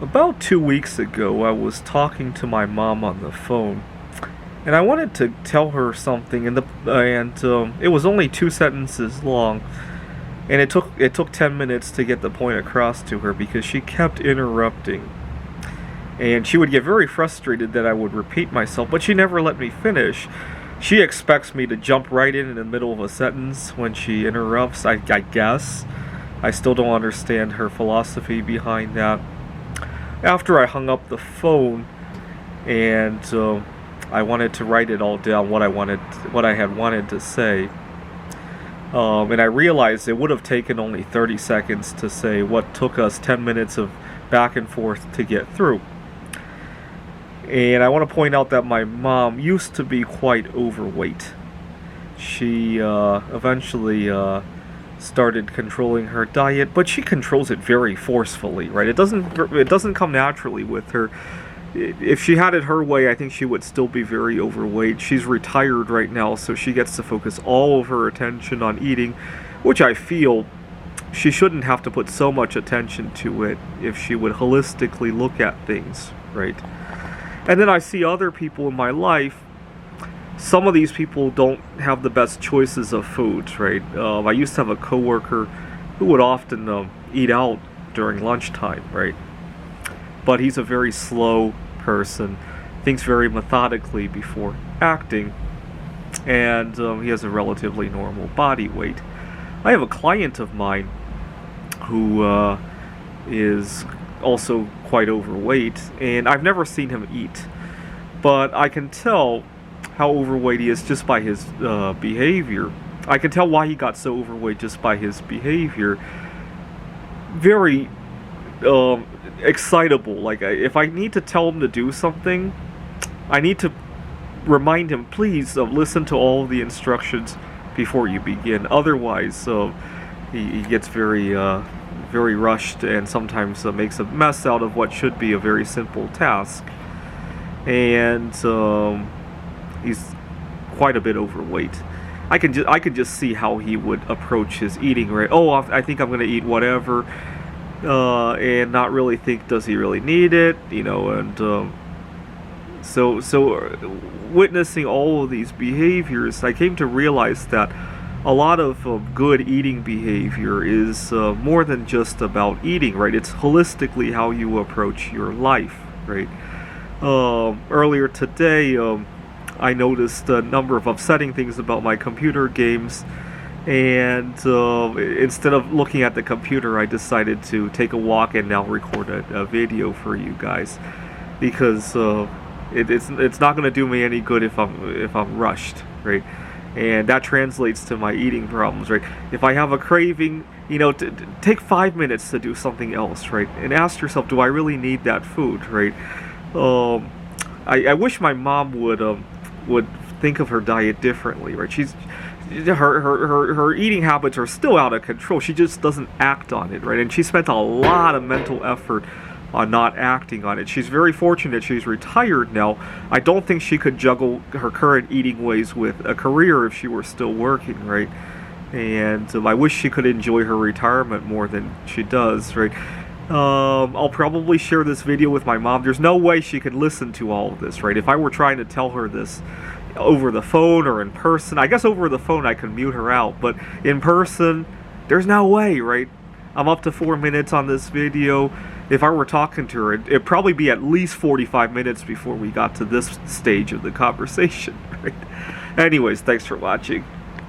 About 2 weeks ago, I was talking to my mom on the phone, and I wanted to tell her something, and it was only two sentences long, and it took 10 minutes to get the point across to her because she kept interrupting, and she would get very frustrated that I would repeat myself, but she never let me finish. She expects me to jump right in the middle of a sentence when she interrupts. I guess I still don't understand her philosophy behind that. After I hung up the phone, and I wanted to write it all down, what I had wanted to say, and I realized it would have taken only 30 seconds to say what took us 10 minutes of back and forth to get through. And I want to point out that my mom used to be quite overweight. She eventually started controlling her diet, but she controls it very forcefully, right? It doesn't come naturally with her. If she had it her way, I think she would still be very overweight. She's retired right now, so she gets to focus all of her attention on eating, which I feel she shouldn't have to put so much attention to it if she would holistically look at things, right? And then I see other people in my life. Some of these people don't have the best choices of foods, right? I used to have a coworker who would often eat out during lunchtime, right? But he's a very slow person, thinks very methodically before acting, and he has a relatively normal body weight. I have a client of mine who is also quite overweight, and I've never seen him eat, but I can tell how overweight he is just by his behavior. I can tell why he got so overweight just by his behavior. Very excitable. Like, if I need to tell him to do something, I need to remind him, please listen to all of the instructions before you begin. Otherwise, he gets very rushed and sometimes makes a mess out of what should be a very simple task. And he's quite a bit overweight. I can just see how he would approach his eating, right? Oh, I think I'm going to eat whatever, and not really think, does he really need it? And so witnessing all of these behaviors, I came to realize that a lot of good eating behavior is more than just about eating, right? It's holistically how you approach your life, right? Earlier today, I noticed a number of upsetting things about my computer games, and instead of looking at the computer, I decided to take a walk and now record a video for you guys, because it's not going to do me any good if I'm rushed, right? And that translates to my eating problems, right? If I have a craving, take 5 minutes to do something else, right? And ask yourself, do I really need that food, right? I wish my mom would think of her diet differently, right? Her eating habits are still out of control. She just doesn't act on it, right? And she spent a lot of mental effort on not acting on it. She's very fortunate she's retired now. I don't think she could juggle her current eating ways with a career if she were still working, right? And I wish she could enjoy her retirement more than she does, right? I'll probably share this video with my mom. There's no way she could listen to all of this, right? If I were trying to tell her this over the phone or in person, I guess over the phone I can mute her out, but in person, there's no way, right? I'm up to 4 minutes on this video. If I were talking to her, it'd probably be at least 45 minutes before we got to this stage of the conversation, right? Anyways, thanks for watching.